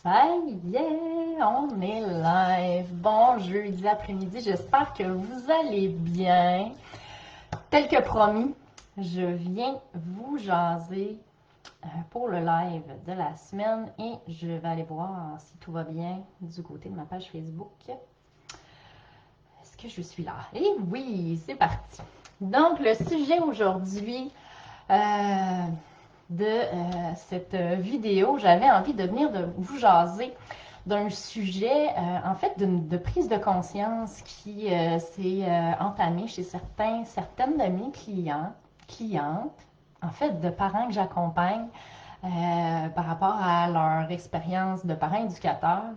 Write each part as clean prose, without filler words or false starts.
Ça y est, on est live. Bon jeudi après-midi, j'espère que vous allez bien. Tel que promis, je viens vous jaser pour le live de la semaine et je vais aller voir si tout va bien du côté de ma page Facebook. Est-ce que je suis là? Et oui, c'est parti. Donc, le sujet aujourd'hui de cette vidéo, j'avais envie de venir de vous jaser d'un sujet, en fait, de prise de conscience qui s'est entamé chez certaines de mes clientes, en fait, de parents que j'accompagne par rapport à leur expérience de parents éducateurs.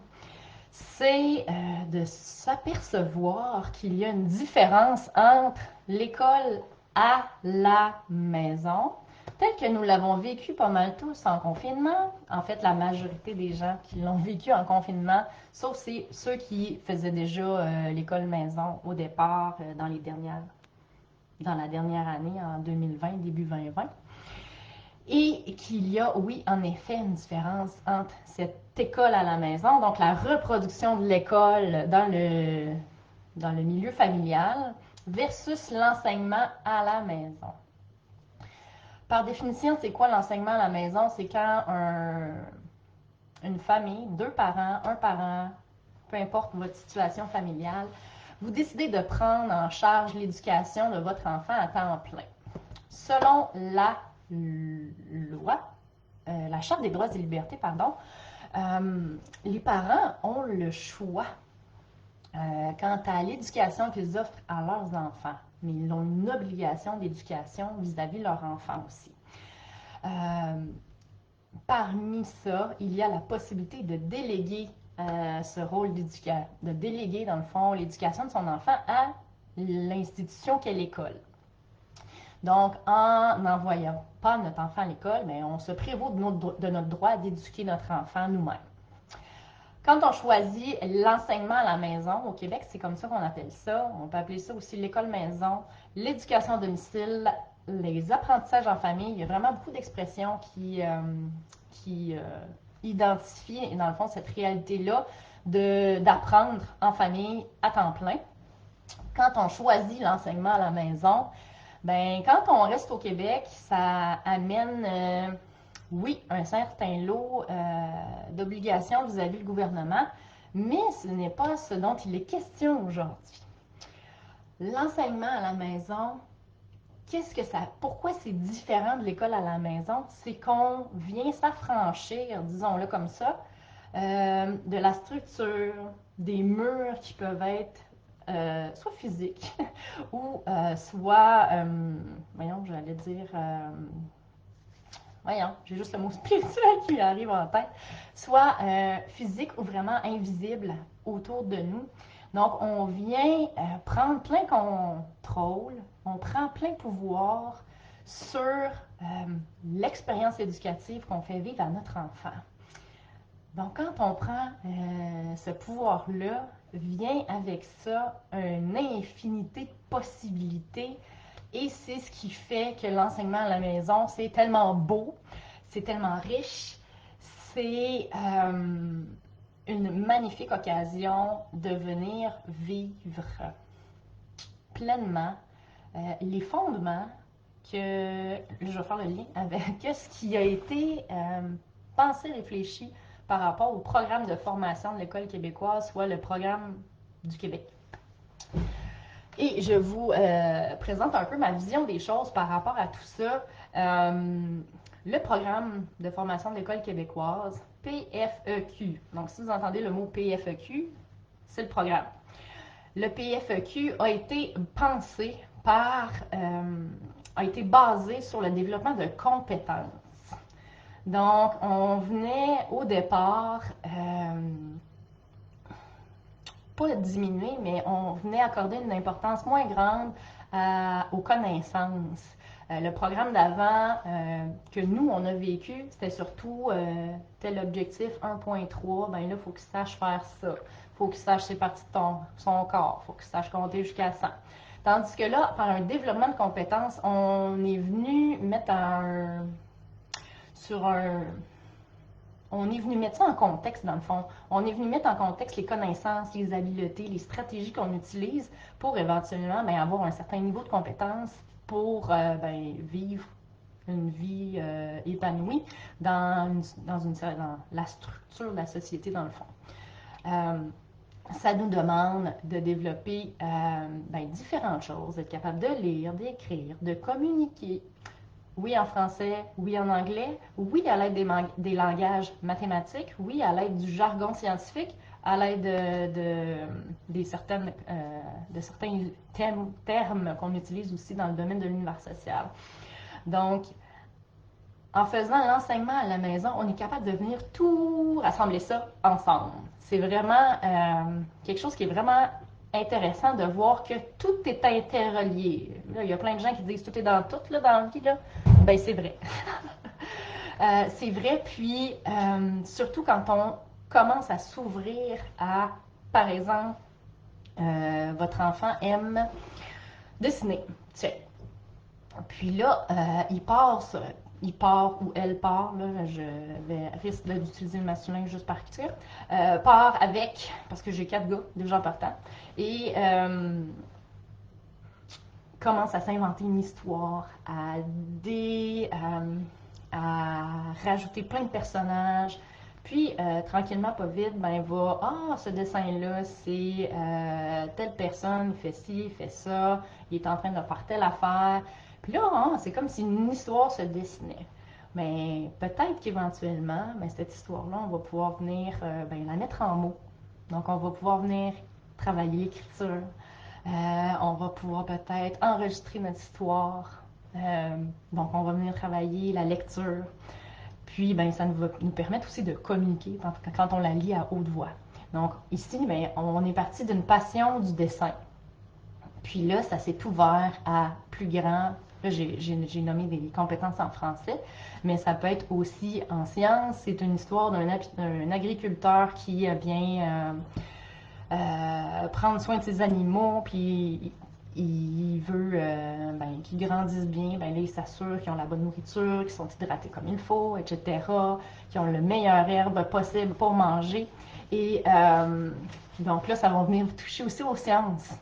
C'est de s'apercevoir qu'il y a une différence entre l'école à la maison, tel que nous l'avons vécu pas mal tous en confinement. En fait, la majorité des gens qui l'ont vécu en confinement, sauf ceux qui faisaient déjà l'école maison au départ dans la dernière année, en 2020, début 2020. Et qu'il y a, oui, en effet, une différence entre cette école à la maison, donc la reproduction de l'école dans le milieu familial, versus l'enseignement à la maison. Par définition, c'est quoi l'enseignement à la maison? C'est quand une famille, deux parents, un parent, peu importe votre situation familiale, vous décidez de prendre en charge l'éducation de votre enfant à temps plein. Selon la loi, la Charte des droits et libertés, les parents ont le choix quant à l'éducation qu'ils offrent à leurs enfants, mais ils ont une obligation d'éducation vis-à-vis de leurs enfants aussi. Parmi ça, il y a la possibilité de déléguer ce rôle d'éducateur, de déléguer dans le fond l'éducation de son enfant à l'institution qu'est l'école. Donc, en n'envoyant pas notre enfant à l'école, on se prévaut de notre droit d'éduquer notre enfant nous-mêmes. Quand on choisit l'enseignement à la maison, au Québec, c'est comme ça qu'on appelle ça. On peut appeler ça aussi l'école maison, l'éducation à domicile, les apprentissages en famille. Il y a vraiment beaucoup d'expressions qui identifient, dans le fond, cette réalité-là d'apprendre en famille à temps plein. Quand on choisit l'enseignement à la maison, quand on reste au Québec, ça amène, oui, un certain lot d'obligations vis-à-vis du gouvernement, mais ce n'est pas ce dont il est question aujourd'hui. L'enseignement à la maison, pourquoi c'est différent de l'école à la maison? C'est qu'on vient s'affranchir, disons-le comme ça, de la structure, des murs qui peuvent être soit physiques ou soit, j'allais dire, j'ai juste le mot spirituel qui arrive en tête, soit physique ou vraiment invisible autour de nous. Donc, on vient prendre plein contrôle, on prend plein pouvoir sur l'expérience éducative qu'on fait vivre à notre enfant. Donc, quand on prend ce pouvoir-là, vient avec ça une infinité de possibilités et c'est ce qui fait que l'enseignement à la maison, c'est tellement beau, c'est tellement riche, c'est une magnifique occasion de venir vivre pleinement les fondements que, je vais faire le lien avec ce qui a été pensé, réfléchi par rapport au programme de formation de l'École québécoise, soit le programme du Québec. Et je vous présente un peu ma vision des choses par rapport à tout ça. Le programme de formation de l'École québécoise, PFEQ. Donc, si vous entendez le mot PFEQ, c'est le programme. Le PFEQ a été pensé a été basé sur le développement de compétences. Donc, on venait au départ, pas diminuer, mais on venait accorder une importance moins grande aux connaissances. Le programme d'avant que nous, on a vécu, c'était surtout tel objectif 1.3, là, il faut qu'il sache faire ça. Il faut qu'il sache ses parties de son corps. Il faut qu'il sache compter jusqu'à 100. Tandis que là, par un développement de compétences, on est venu mettre on est venu mettre ça en contexte, dans le fond. On est venu mettre en contexte les connaissances, les habiletés, les stratégies qu'on utilise pour éventuellement avoir un certain niveau de compétence pour vivre une vie épanouie dans la structure de la société, dans le fond. Ça nous demande de développer différentes choses, d'être capable de lire, d'écrire, de communiquer. Oui en français, oui en anglais, oui à l'aide des langages mathématiques, oui à l'aide du jargon scientifique, à l'aide de certains termes qu'on utilise aussi dans le domaine de l'univers social. Donc, en faisant l'enseignement à la maison, on est capable de venir tout rassembler ça ensemble. C'est vraiment quelque chose qui est vraiment intéressant de voir que tout est interrelié. Là, il y a plein de gens qui disent tout est dans tout là, dans la vie. Là. Ben, c'est vrai. C'est vrai, puis surtout quand on commence à s'ouvrir à, par exemple, votre enfant aime dessiner. Tiens. Puis là, il part ou elle part, là, je risque d'utiliser le masculin juste par tir, part avec, parce que j'ai 4 gars déjà partant, et commence à s'inventer une histoire, à rajouter plein de personnages, puis tranquillement, pas vite, il va, ce dessin-là, c'est telle personne, il fait ci, il fait ça, il est en train de faire telle affaire. Puis là, c'est comme si une histoire se dessinait. Mais peut-être qu'éventuellement, cette histoire-là, on va pouvoir venir la mettre en mots. Donc, on va pouvoir venir travailler l'écriture. On va pouvoir peut-être enregistrer notre histoire. Donc, on va venir travailler la lecture. Puis, ça va nous permettre aussi de communiquer quand on la lit à haute voix. Donc, ici, on est parti d'une passion du dessin. Puis là, ça s'est ouvert à plus grand. Là, j'ai nommé des compétences en français, mais ça peut être aussi en sciences. C'est une histoire d'un agriculteur qui vient prendre soin de ses animaux, puis il veut qu'ils grandissent bien. Là, il s'assure qu'ils ont la bonne nourriture, qu'ils sont hydratés comme il faut, etc., qu'ils ont le meilleur herbe possible pour manger. Et donc là, ça va venir toucher aussi aux sciences.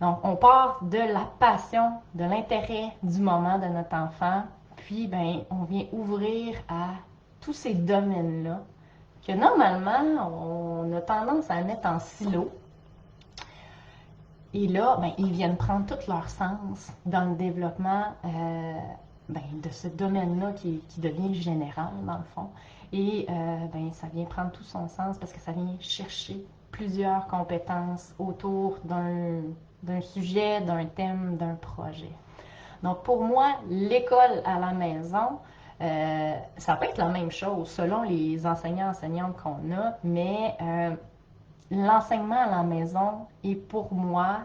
Donc, on part de la passion, de l'intérêt du moment de notre enfant, puis on vient ouvrir à tous ces domaines-là que normalement, on a tendance à mettre en silo. Et là, ils viennent prendre tout leur sens dans le développement de ce domaine-là qui devient général, dans le fond. Et ça vient prendre tout son sens parce que ça vient chercher plusieurs compétences autour d'un sujet, d'un thème, d'un projet. Donc, pour moi, l'école à la maison, ça peut être la même chose selon les enseignants-enseignantes qu'on a, mais l'enseignement à la maison est pour moi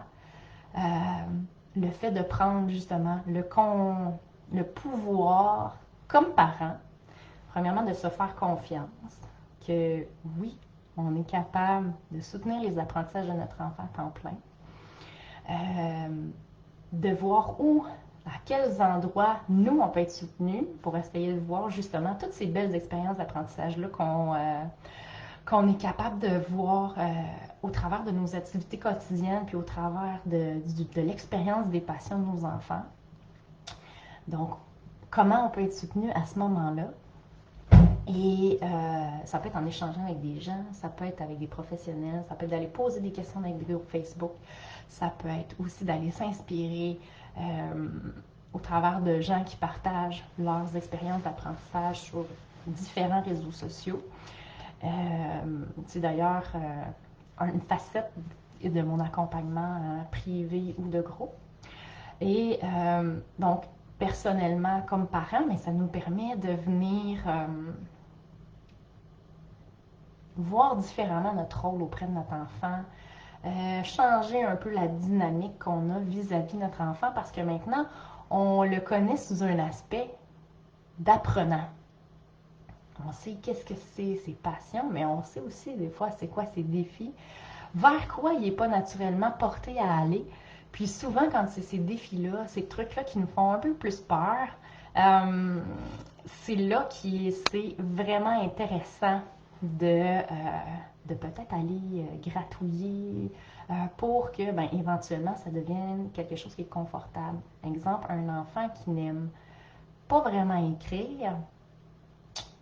le fait de prendre justement le pouvoir, comme parent, premièrement, de se faire confiance, que oui, on est capable de soutenir les apprentissages de notre enfant à temps plein, de voir à quels endroits nous, on peut être soutenus pour essayer de voir justement toutes ces belles expériences d'apprentissage-là qu'on est capable de voir au travers de nos activités quotidiennes, puis au travers de l'expérience des passions de nos enfants. Donc, comment on peut être soutenu à ce moment-là? Et ça peut être en échangeant avec des gens, ça peut être avec des professionnels, ça peut être d'aller poser des questions dans des groupes Facebook, ça peut être aussi d'aller s'inspirer au travers de gens qui partagent leurs expériences d'apprentissage sur différents réseaux sociaux. C'est d'ailleurs une facette de mon accompagnement privé ou de groupe. Et donc, personnellement, comme parent, mais ça nous permet de venir voir différemment notre rôle auprès de notre enfant, changer un peu la dynamique qu'on a vis-à-vis de notre enfant, parce que maintenant, on le connaît sous un aspect d'apprenant. On sait qu'est-ce que c'est ses passions, mais on sait aussi des fois c'est quoi ses défis, vers quoi il n'est pas naturellement porté à aller. Puis souvent, quand c'est ces défis-là, ces trucs-là qui nous font un peu plus peur, C'est là qui c'est vraiment intéressant de peut-être aller gratouiller pour que, ben, éventuellement, ça devienne quelque chose qui est confortable. Exemple, un enfant qui n'aime pas vraiment écrire,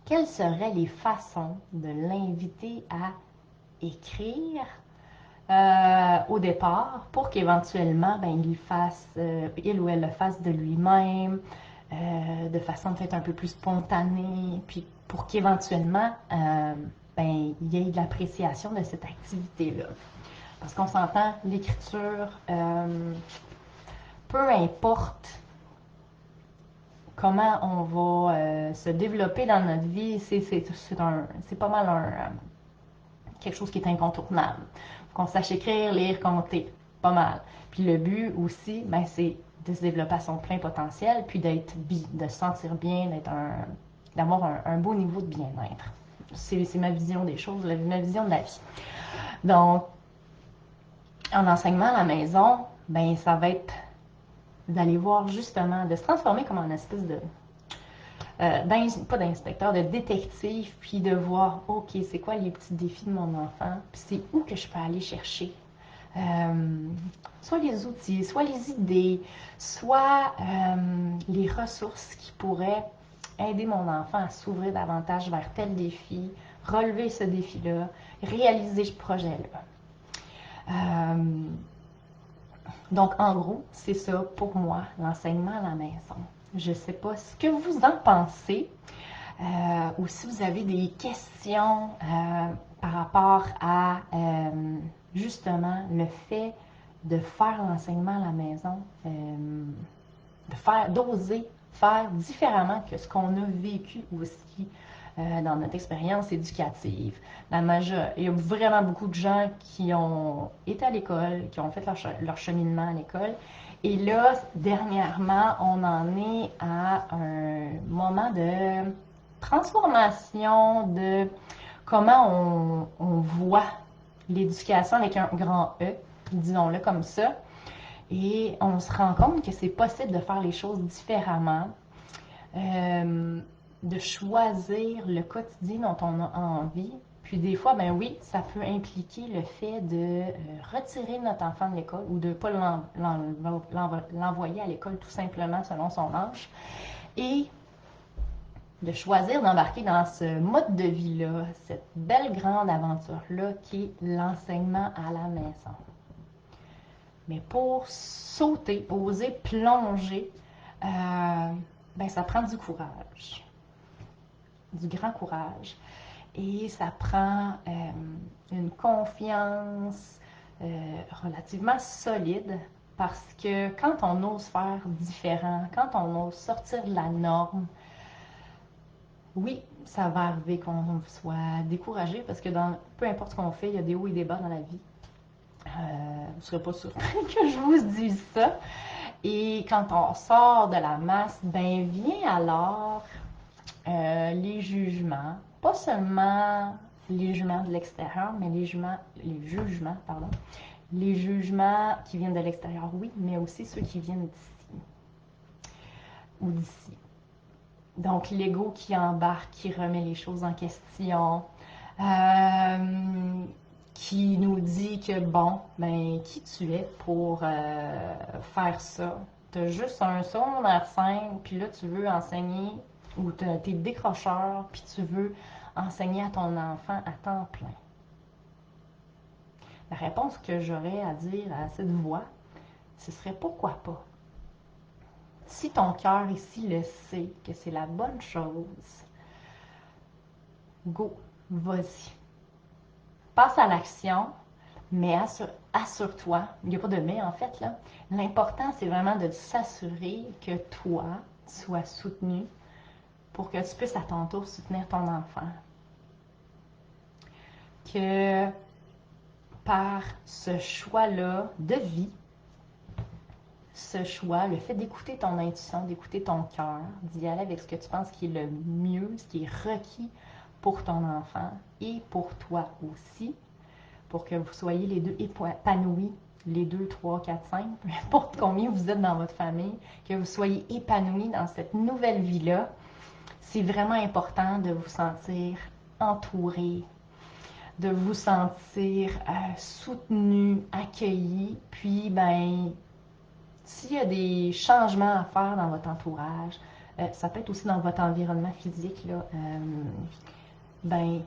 quelles seraient les façons de l'inviter à écrire au départ pour qu'éventuellement, ben, il ou elle le fasse de lui-même, de façon peut-être un peu plus spontanée, puis pour qu'éventuellement, ben, il y ait de l'appréciation de cette activité-là. Parce qu'on s'entend, l'écriture, peu importe comment on va se développer dans notre vie, c'est pas mal quelque chose qui est incontournable. Qu'on sache écrire, lire, compter, pas mal. Puis le but aussi, ben, c'est de se développer à son plein potentiel, puis de se sentir bien, d'avoir un beau niveau de bien-être. C'est ma vision des choses, ma vision de la vie. Donc, en enseignement à la maison, ben, ça va être d'aller voir justement, de se transformer comme en espèce de pas d'inspecteur, de détective, puis de voir, OK, c'est quoi les petits défis de mon enfant, puis c'est où que je peux aller chercher. Soit les outils, soit les idées, soit les ressources qui pourraient aider mon enfant à s'ouvrir davantage vers tel défi, relever ce défi-là, réaliser ce projet-là. Donc, en gros, c'est ça pour moi, l'enseignement à la maison. Je ne sais pas ce que vous en pensez ou si vous avez des questions par rapport à justement le fait de faire l'enseignement à la maison, d'oser faire différemment que ce qu'on a vécu aussi dans notre expérience éducative. Il y a vraiment beaucoup de gens qui ont été à l'école, qui ont fait leur cheminement à l'école. Et là, dernièrement, on en est à un moment de transformation de comment on voit l'éducation avec un grand E, disons-le comme ça. Et on se rend compte que c'est possible de faire les choses différemment, de choisir le quotidien dont on a envie. Puis des fois, ben oui, ça peut impliquer le fait de retirer notre enfant de l'école ou de ne pas l'envoyer à l'école tout simplement selon son âge. Et de choisir d'embarquer dans ce mode de vie-là, cette belle grande aventure-là qui est l'enseignement à la maison. Mais pour sauter, oser plonger, ben ça prend du courage, du grand courage. Et ça prend une confiance relativement solide parce que quand on ose faire différent, quand on ose sortir de la norme, oui, ça va arriver qu'on soit découragé parce que peu importe ce qu'on fait, il y a des hauts et des bas dans la vie. Vous ne serez pas surpris que je vous dise ça. Et quand on sort de la masse, ben vient alors les jugements, pas seulement les jugements de l'extérieur, mais les jugements qui viennent de l'extérieur, oui, mais aussi ceux qui viennent d'ici ou d'ici. Donc l'ego qui embarque, qui remet les choses en question, qui nous dit que bon, ben qui tu es pour faire ça? Tu as juste un secondaire 5, puis là tu veux enseigner, ou tu es décrocheur, puis tu veux enseigner à ton enfant à temps plein. La réponse que j'aurais à dire à cette voix, ce serait pourquoi pas. Si ton cœur ici le sait que c'est la bonne chose, go, vas-y. Passe à l'action, mais assure-toi, il n'y a pas de mais en fait là. L'important c'est vraiment de s'assurer que toi sois soutenu pour que tu puisses à ton tour soutenir ton enfant. Que par ce choix-là de vie, ce choix, le fait d'écouter ton intuition, d'écouter ton cœur, d'y aller avec ce que tu penses qui est le mieux, ce qui est requis pour ton enfant et pour toi aussi, pour que vous soyez les deux épanouis les 2, 3, 4, 5, peu importe combien vous êtes dans votre famille, que vous soyez épanoui dans cette nouvelle vie-là, c'est vraiment important de vous sentir entouré, de vous sentir soutenu, accueilli. Puis, ben, s'il y a des changements à faire dans votre entourage, ça peut être aussi dans votre environnement physique, là, ben,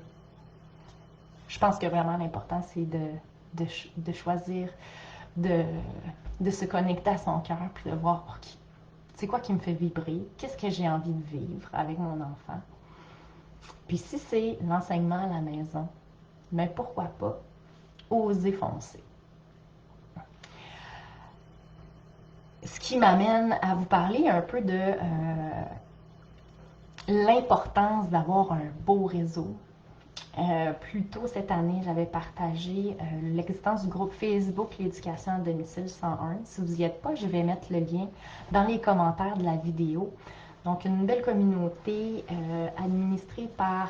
je pense que vraiment l'important, c'est de choisir de se connecter à son cœur, puis de voir c'est quoi qui me fait vibrer, qu'est-ce que j'ai envie de vivre avec mon enfant. Puis si c'est l'enseignement à la maison, mais pourquoi pas oser foncer. Ce qui m'amène à vous parler un peu de l'importance d'avoir un beau réseau. Plus tôt cette année, j'avais partagé l'existence du groupe Facebook L'éducation à domicile 101. Si vous n'y êtes pas, je vais mettre le lien dans les commentaires de la vidéo. Donc, une belle communauté administrée par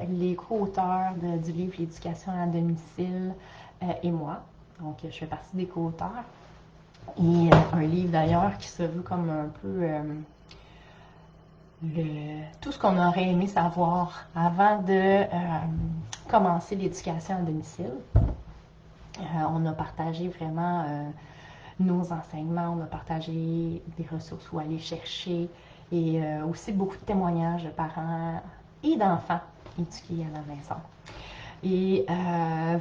les co-auteurs du livre L'éducation à domicile et moi. Donc, je fais partie des co-auteurs. Et un livre d'ailleurs qui se veut comme un peu tout ce qu'on aurait aimé savoir avant de commencer l'éducation à domicile. On a partagé vraiment nos enseignements, on a partagé des ressources où aller chercher et aussi beaucoup de témoignages de parents et d'enfants éduqués à la maison. Et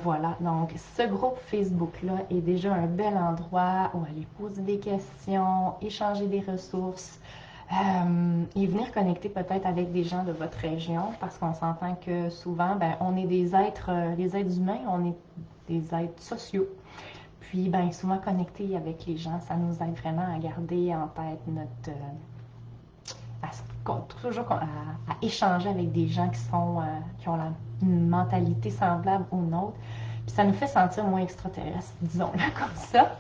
voilà, donc ce groupe Facebook-là est déjà un bel endroit où aller poser des questions, échanger des ressources et venir connecter peut-être avec des gens de votre région parce qu'on s'entend que souvent, ben, on est des êtres humains, on est des êtres sociaux. Puis, ben, souvent connecter avec les gens, ça nous aide vraiment à garder en tête notre... toujours à échanger avec des gens qui ont une mentalité semblable aux nôtres. Puis ça nous fait sentir moins extraterrestres, disons-le comme ça.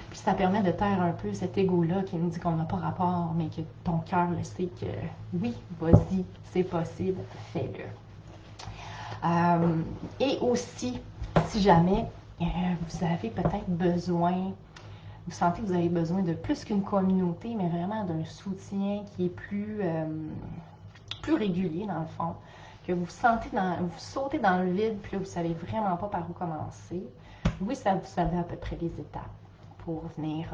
Puis ça permet de taire un peu cet ego-là qui nous dit qu'on n'a pas rapport, mais que ton cœur le sait que oui, vas-y, c'est possible, fais-le. Et aussi, si jamais vous avez peut-être besoin, vous sentez que vous avez besoin de plus qu'une communauté, mais vraiment d'un soutien qui est plus régulier dans le fond, que vous sautez dans le vide, puis là, vous ne savez vraiment pas par où commencer. Oui, ça vous savez à peu près les étapes pour venir,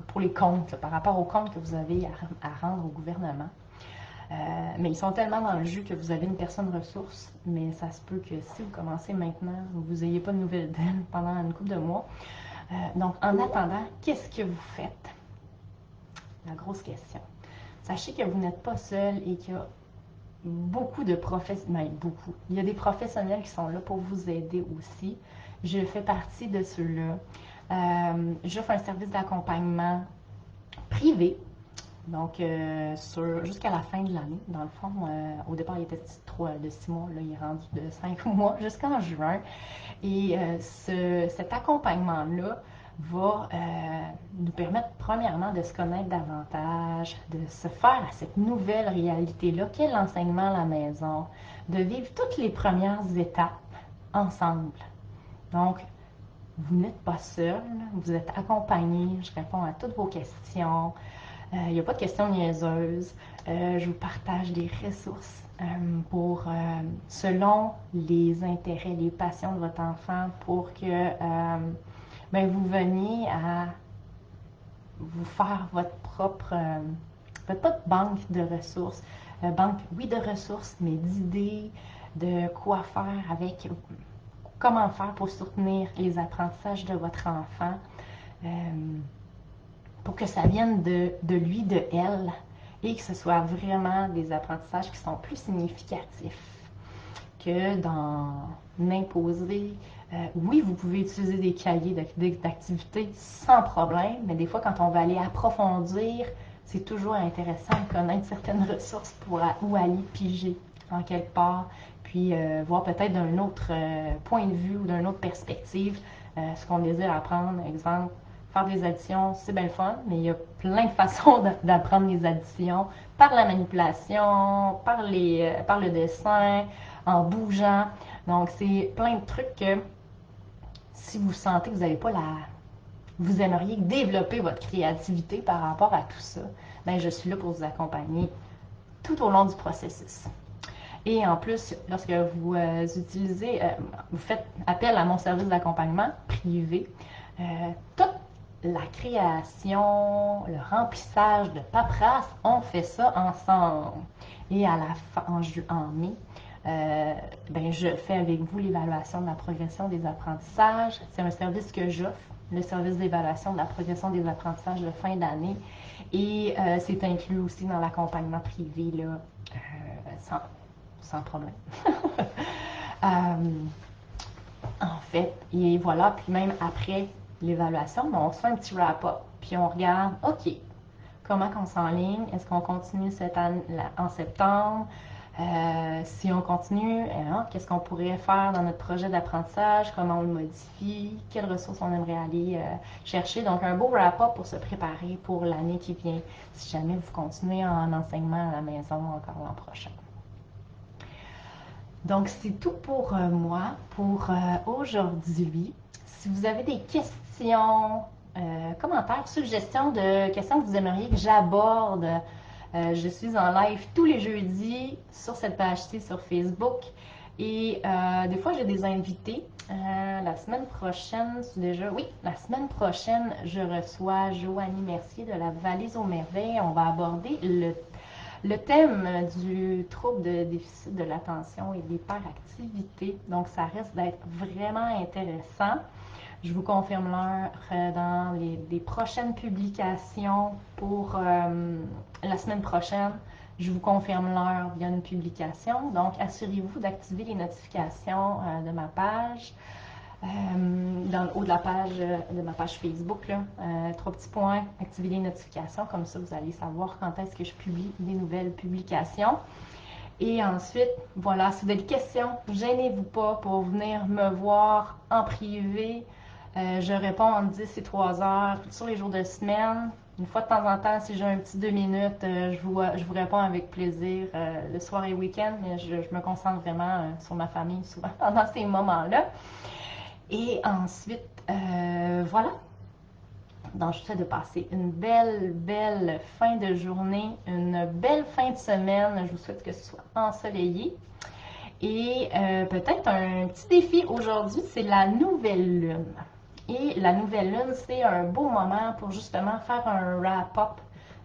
pour les comptes, là, par rapport aux comptes que vous avez à rendre au gouvernement. Mais ils sont tellement dans le jus que vous avez une personne ressource, mais ça se peut que si vous commencez maintenant, vous n'ayez pas de nouvelles d'elle pendant une couple de mois. Donc, en attendant, qu'est-ce que vous faites? La grosse question. Sachez que vous n'êtes pas seul et qu'il y a beaucoup de professionnels, beaucoup. Il y a des professionnels qui sont là pour vous aider aussi. Je fais partie de ceux-là. J'offre un service d'accompagnement privé. Donc, jusqu'à la fin de l'année, dans le fond, au départ, il était de 6 mois, là, il est rendu de 5 mois jusqu'en juin. Et cet accompagnement-là va nous permettre, premièrement, de se connaître davantage, de se faire à cette nouvelle réalité-là, qu'est l'enseignement à la maison, de vivre toutes les premières étapes ensemble. Donc, vous n'êtes pas seul, vous êtes accompagné, je réponds à toutes vos questions. Il n'y a pas de questions niaiseuses. Je vous partage des ressources selon les intérêts, les passions de votre enfant pour que vous veniez à vous faire votre propre banque de ressources. Banque, oui, de ressources, mais d'idées, de quoi faire avec, comment faire pour soutenir les apprentissages de votre enfant. Pour que ça vienne de lui, de elle, et que ce soit vraiment des apprentissages qui sont plus significatifs que dans imposer. Oui, vous pouvez utiliser des cahiers d'activités sans problème, mais des fois, quand on va aller approfondir, c'est toujours intéressant de connaître certaines ressources pour où aller piger en quelque part, puis voir peut-être d'un autre point de vue ou d'une autre perspective ce qu'on désire apprendre. Exemple, faire des additions, c'est bien le fun, mais il y a plein de façons d'apprendre les additions, par la manipulation, par le dessin, en bougeant. Donc, c'est plein de trucs que Si vous sentez que vous n'avez pas vous aimeriez développer votre créativité par rapport à tout ça, bien, je suis là pour vous accompagner tout au long du processus. Et en plus, lorsque vous vous faites appel à mon service d'accompagnement privé, toute la création, le remplissage de paperasse, on fait ça ensemble. Et à la fin, en mai, ben, je fais avec vous l'évaluation de la progression des apprentissages. C'est un service que j'offre, le service d'évaluation de la progression des apprentissages de fin d'année. Et c'est inclus aussi dans l'accompagnement privé, là, sans problème. En fait, et voilà, puis même après l'évaluation, on se fait un petit wrap-up, puis on regarde, OK, comment on s'enligne, est-ce qu'on continue cette année, en septembre, si on continue, qu'est-ce qu'on pourrait faire dans notre projet d'apprentissage, comment on le modifie, quelles ressources on aimerait aller chercher. Donc, un beau wrap-up pour se préparer pour l'année qui vient, si jamais vous continuez en enseignement à la maison encore l'an prochain. Donc, c'est tout pour moi, pour aujourd'hui. Si vous avez des questions, commentaires, suggestions de questions que vous aimeriez que j'aborde, je suis en live tous les jeudis sur cette page-ci sur Facebook. Et des fois, j'ai des invités. La semaine prochaine, la semaine prochaine, je reçois Joanie Mercier de la Vallée aux Merveilles. On va aborder le thème du trouble de déficit de l'attention et de l'hyperactivité. Donc, ça risque d'être vraiment intéressant. Je vous confirme l'heure dans les prochaines publications pour la semaine prochaine. Je vous confirme l'heure via une publication. Donc, assurez-vous d'activer les notifications de ma page. Dans le haut de la page de ma page Facebook, là, 3 petits points, activez les notifications, comme ça vous allez savoir quand est-ce que je publie des nouvelles publications. Et ensuite, voilà, si vous avez des questions, gênez-vous pas pour venir me voir en privé. Je réponds entre 10 et 3 heures sur les jours de semaine. Une fois de temps en temps, si j'ai un petit 2 minutes, je vous réponds avec plaisir le soir et le week-end, mais je me concentre vraiment sur ma famille souvent pendant ces moments-là. Et ensuite, voilà. Donc, je vous souhaite de passer une belle fin de journée, une belle fin de semaine. Je vous souhaite que ce soit ensoleillé. Et peut-être un petit défi aujourd'hui, c'est la nouvelle lune. Et la nouvelle lune, c'est un beau moment pour justement faire un wrap-up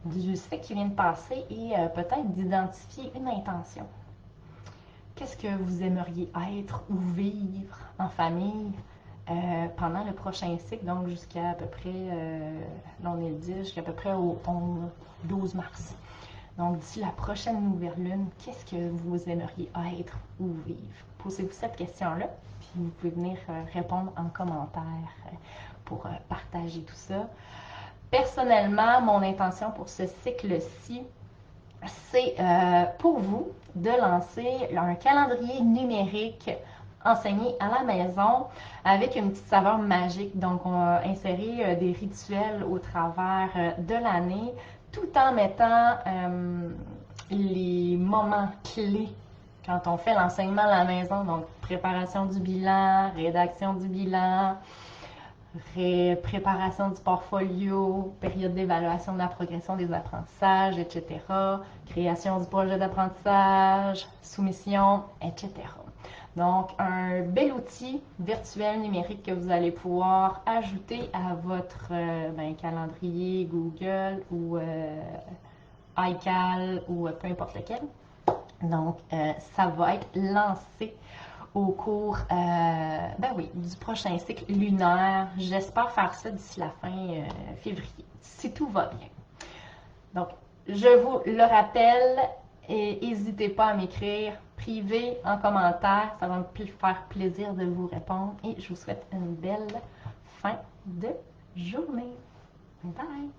du cycle qui vient de passer et peut-être d'identifier une intention. Qu'est-ce que vous aimeriez être ou vivre en famille pendant le prochain cycle, donc jusqu'à peu près, là on est le 10, jusqu'à peu près au 12 mars. Donc d'ici la prochaine nouvelle lune, qu'est-ce que vous aimeriez être ou vivre? Posez-vous cette question-là, puis vous pouvez venir répondre en commentaire pour partager tout ça. Personnellement, mon intention pour ce cycle-ci, c'est pour vous de lancer un calendrier numérique enseigné à la maison avec une petite saveur magique. Donc, on va insérer des rituels au travers de l'année tout en mettant les moments clés quand on fait l'enseignement à la maison. Donc, préparation du bilan, rédaction du bilan, préparation du portfolio, période d'évaluation de la progression des apprentissages, etc., création du projet d'apprentissage, soumission, etc. Donc, un bel outil virtuel numérique que vous allez pouvoir ajouter à votre calendrier Google ou iCal ou peu importe lequel. Donc, ça va être lancé au cours du prochain cycle lunaire. J'espère faire ça d'ici la fin février, si tout va bien. Donc, je vous le rappelle et n'hésitez pas à m'écrire privé en commentaire. Ça va me faire plaisir de vous répondre et je vous souhaite une belle fin de journée. Bye!